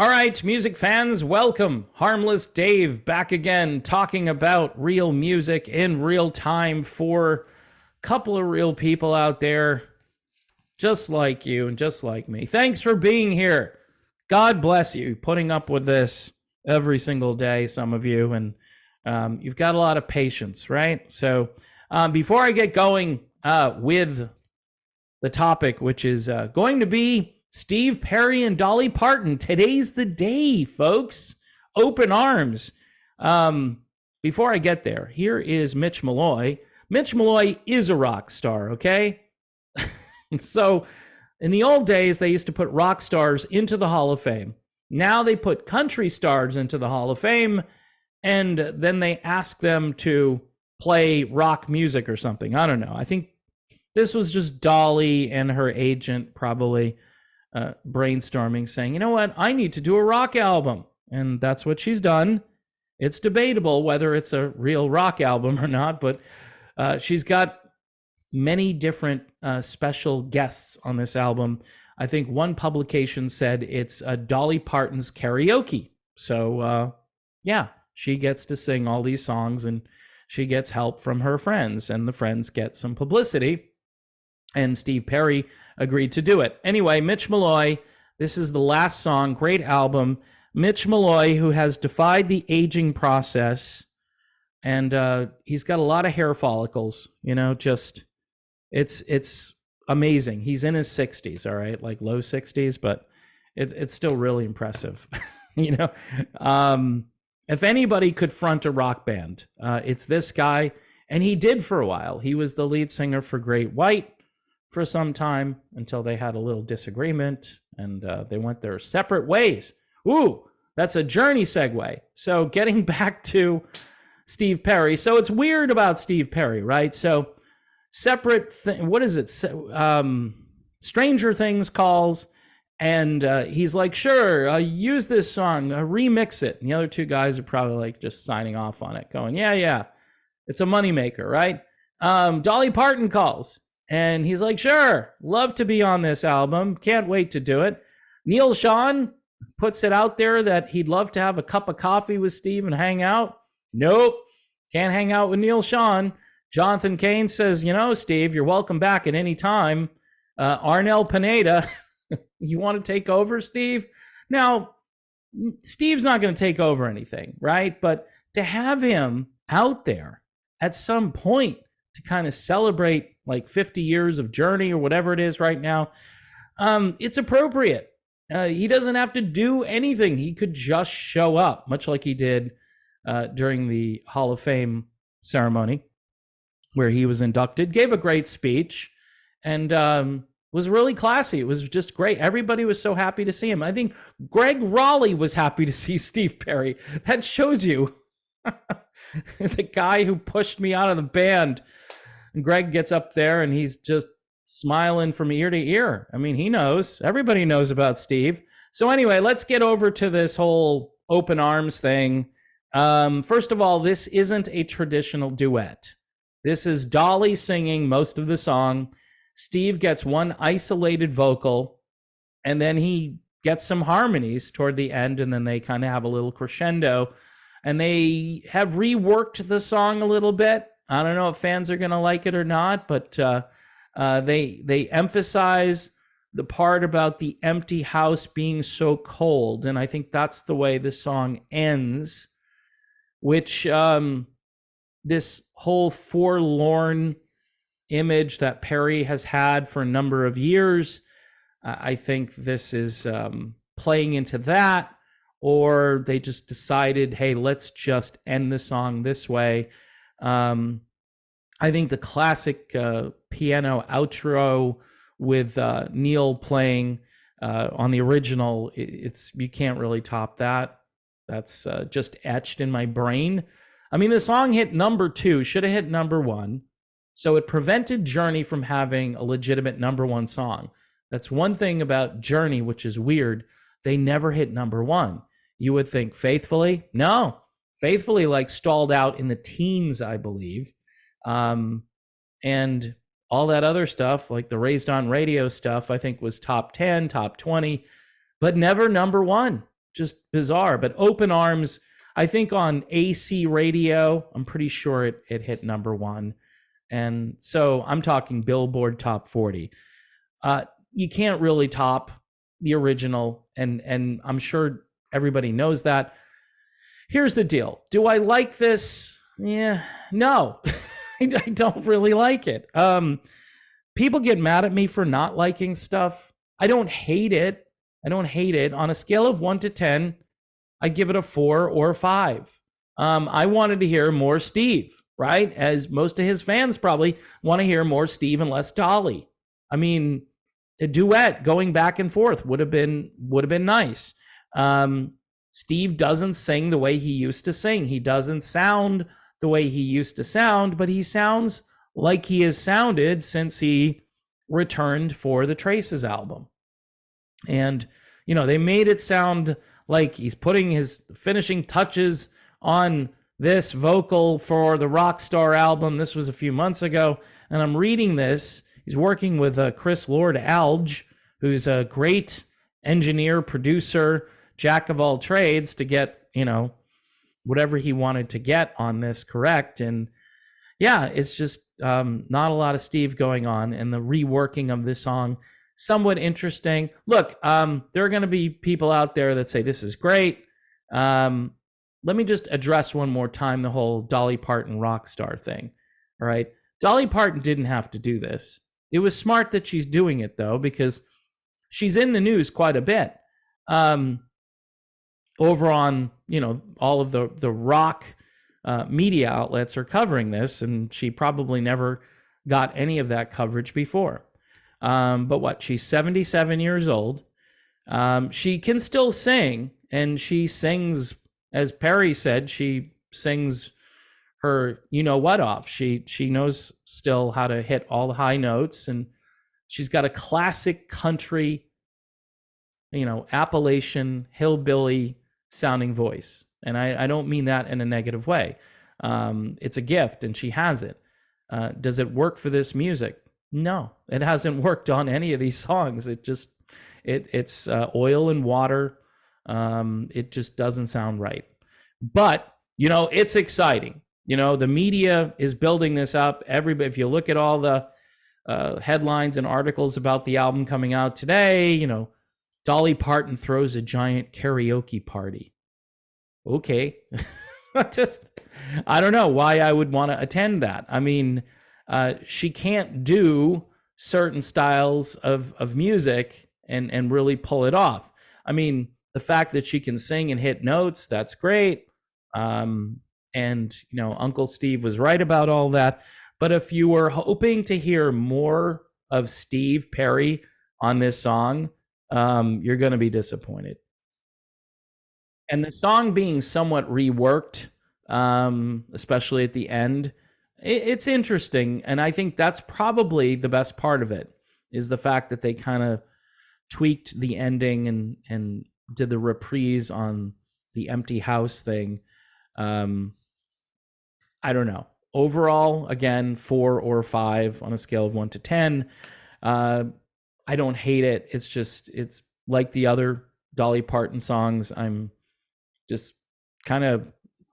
All right, music fans, welcome. Harmless Dave back again, talking about real music in real time for a couple of real people out there, just like you and just like me. Thanks for being here. God bless you, putting up with this every single day, some of you, and you've got a lot of patience, right? So before I get going with the topic, which is going to be Steve Perry and Dolly Parton. Today's the day, folks. Open arms. Before I get there, here is Mitch Malloy. Mitch Malloy is a rock star, okay? So in the old days, they used to put rock stars into the Hall of Fame. Now they put country stars into the Hall of Fame, and then they ask them to play rock music or something. I don't know. I think this was just Dolly and her agent probably brainstorming, saying, you know what, I need to do a rock album. And that's what she's done. It's debatable whether it's a real rock album or not, but she's got many different special guests on this album. I think one publication said it's Dolly Parton's karaoke. So, yeah, she gets to sing all these songs and she gets help from her friends, and the friends get some publicity. And Steve Perry agreed to do it. Anyway, Mitch Malloy, this is the last song, great album. Mitch Malloy, who has defied the aging process, and he's got a lot of hair follicles, you know, just, it's amazing. He's in his 60s, all right, like low 60s, but it's still really impressive, you know. If anybody could front a rock band, it's this guy, and he did for a while. He was the lead singer for Great White for some time until they had a little disagreement and they went their separate ways. Ooh, that's a Journey segue. So getting back to Steve Perry. So it's weird about Steve Perry, right? So separate what is it? Stranger Things calls, and he's like, sure, use this song, remix it. And the other two guys are probably like just signing off on it, going, yeah, it's a moneymaker, right? Dolly Parton calls. And he's like, sure, love to be on this album. Can't wait to do it. Neil Sean puts it out there that he'd love to have a cup of coffee with Steve and hang out. Nope, can't hang out with Neil Sean. Jonathan Cain says, you know, Steve, you're welcome back at any time. Arnel Pineda, you want to take over, Steve? Now, Steve's not going to take over anything, right? But to have him out there at some point to kind of celebrate like 50 years of Journey or whatever it is right now, it's appropriate. He doesn't have to do anything. He could just show up, much like he did during the Hall of Fame ceremony where he was inducted, gave a great speech, and was really classy. It was just great. Everybody was so happy to see him. I think Greg Raleigh was happy to see Steve Perry. That shows you the guy who pushed me out of the band. And Greg gets up there and he's just smiling from ear to ear. I mean, he knows. Everybody knows about Steve. So anyway, let's get over to this whole open arms thing. First of all, this isn't a traditional duet. This is Dolly singing most of the song. Steve gets one isolated vocal, and then he gets some harmonies toward the end, and then they kind of have a little crescendo. And they have reworked the song a little bit. I don't know if fans are going to like it or not, but they emphasize the part about the empty house being so cold, and I think that's the way the song ends, which this whole forlorn image that Perry has had for a number of years, I think this is playing into that, or they just decided, hey, let's just end the song this way. I think the classic piano outro with Neil playing on the original, you can't really top that. That's just etched in my brain. I mean, the song hit number 2, should have hit number 1. So it prevented Journey from having a legitimate number 1 song. That's one thing about Journey, which is weird. They never hit number 1. You would think Faithfully? No. Faithfully like stalled out in the teens, I believe. And all that other stuff, like the Raised on Radio stuff, I think was top 10, top 20, but never number 1. just bizarre. But Open Arms, I think on AC radio, I'm pretty sure it hit number one. And so I'm talking Billboard Top 40. You can't really top the original, and I'm sure everybody knows that. Here's the deal. Do I like this? Yeah, no. I don't really like it. People get mad at me for not liking stuff. I don't hate it. On a scale of 1 to 10, I give it a 4 or a 5. I wanted to hear more Steve, right? As most of his fans probably want to hear more Steve and less Dolly. I mean, a duet going back and forth would have been nice. Steve doesn't sing the way he used to sing. He doesn't sound the way he used to sound, but he sounds like he has sounded since he returned for the Traces album. And, you know, they made it sound like he's putting his finishing touches on this vocal for the Rockstar album. This was a few months ago. And I'm reading this. He's working with Chris Lord-Alge, who's a great engineer, producer, jack of all trades, to get, you know, whatever he wanted to get on this correct. And yeah, it's just not a lot of Steve going on, and the reworking of this song, somewhat interesting. Look, there are going to be people out there that say this is great. Let me just address one more time the whole Dolly Parton Rockstar thing. All right. Dolly Parton didn't have to do this. It was smart that she's doing it, though, because she's in the news quite a bit. Over on, you know, all of the rock media outlets are covering this, and she probably never got any of that coverage before. But what? She's 77 years old. She can still sing, and she sings, as Perry said, she sings her you-know-what off. She knows still how to hit all the high notes, and she's got a classic country, you know, Appalachian, hillbilly sounding voice. And I don't mean that in a negative way. It's a gift, and she has it. Does it work for this music? No, it hasn't worked on any of these songs. It's oil and water. It just doesn't sound right. But, you know, it's exciting. You know, the media is building this up. Everybody, if you look at all the headlines and articles about the album coming out today, you know, Dolly Parton throws a giant karaoke party. Okay. I don't know why I would want to attend that. I mean, she can't do certain styles of music and really pull it off. I mean, the fact that she can sing and hit notes, that's great. And, you know, Uncle Steve was right about all that. But if you were hoping to hear more of Steve Perry on this song, you're going to be disappointed. And the song being somewhat reworked, especially at the end, it's interesting. And I think that's probably the best part of it, is the fact that they kind of tweaked the ending and did the reprise on the empty house thing. I don't know. Overall, again, 4 or 5 on a scale of 1 to 10. I don't hate it. It's like the other Dolly Parton songs. I'm just kind of,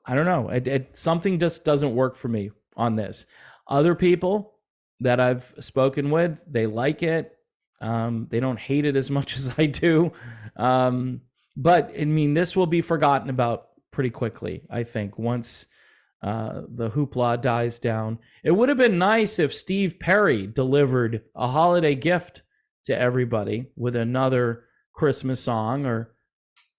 I don't know. Something just doesn't work for me on this. Other people that I've spoken with, they like it. They don't hate it as much as I do. But I mean, this will be forgotten about pretty quickly, I think, once the hoopla dies down. It would have been nice if Steve Perry delivered a holiday gift to everybody with another Christmas song or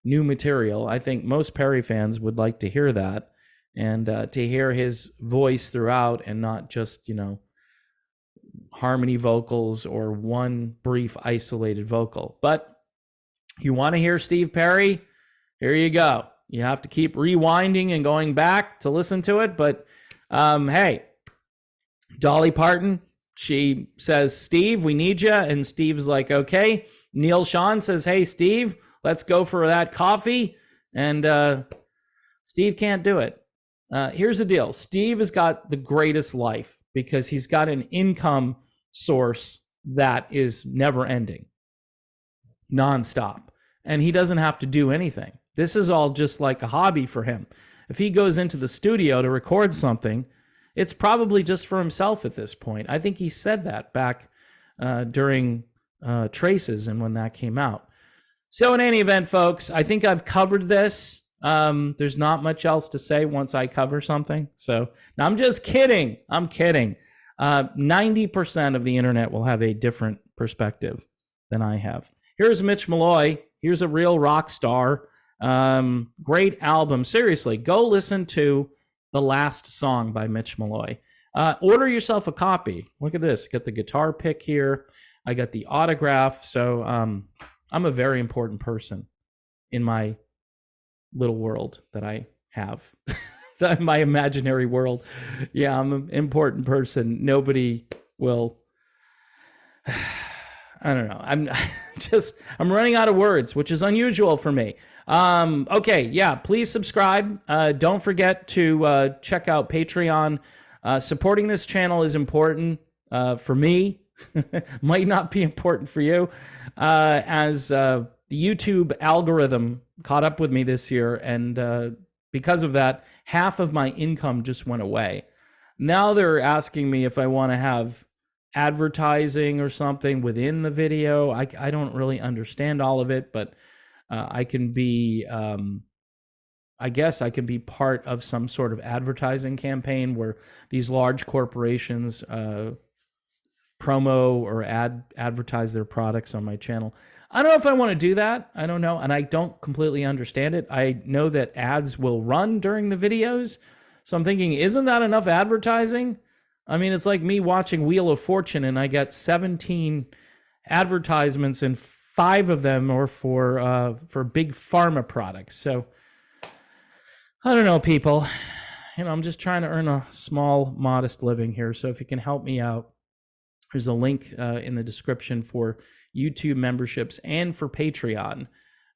new material. I think most Perry fans would like to hear that, and to hear his voice throughout and not just, you know, harmony vocals or one brief isolated vocal. But you want to hear Steve Perry? Here you go. You have to keep rewinding and going back to listen to it. But hey, Dolly Parton, she says, Steve, we need you. And Steve's like, okay. Neil Sean says, hey, Steve, let's go for that coffee. And Steve can't do it. Here's the deal. Steve has got the greatest life because he's got an income source that is never ending, nonstop. And he doesn't have to do anything. This is all just like a hobby for him. If he goes into the studio to record something, it's probably just for himself at this point. I think he said that back during Traces and when that came out. So in any event, folks, I think I've covered this. There's not much else to say once I cover something. So now I'm just kidding. I'm kidding. 90% of the internet will have a different perspective than I have. Here's Mitch Malloy. Here's a real rock star. Great album. Seriously, go listen to the last song by Mitch Malloy. Order yourself a copy. Look at this. Get the guitar pick here. I got the autograph. So I'm a very important person in my little world that I have. My imaginary world. Yeah, I'm an important person. Nobody will... I don't know. I'm running out of words, which is unusual for me. Okay, yeah, please subscribe. Don't forget to check out Patreon. Supporting this channel is important for me. Might not be important for you. As the YouTube algorithm caught up with me this year, and because of that, half of my income just went away. Now they're asking me if I want to have advertising or something within the video. I don't really understand all of it, but I can be, I guess I can be part of some sort of advertising campaign where these large corporations promo or advertise their products on my channel. I don't know if I want to do that. I don't know. And I don't completely understand it. I know that ads will run during the videos. So I'm thinking, isn't that enough advertising? I mean, it's like me watching Wheel of Fortune and I got 17 advertisements and 5 of them are for big pharma products. So I don't know, people. You know, I'm just trying to earn a small, modest living here. So if you can help me out, there's a link in the description for YouTube memberships and for Patreon.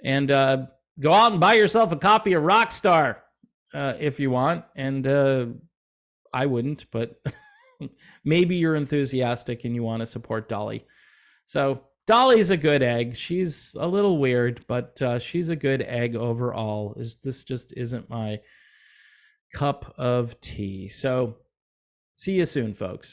And go out and buy yourself a copy of Rockstar if you want. And I wouldn't, but maybe you're enthusiastic and you want to support Dolly. So Dolly's a good egg. She's a little weird, but she's a good egg overall. This just isn't my cup of tea. So see you soon, folks.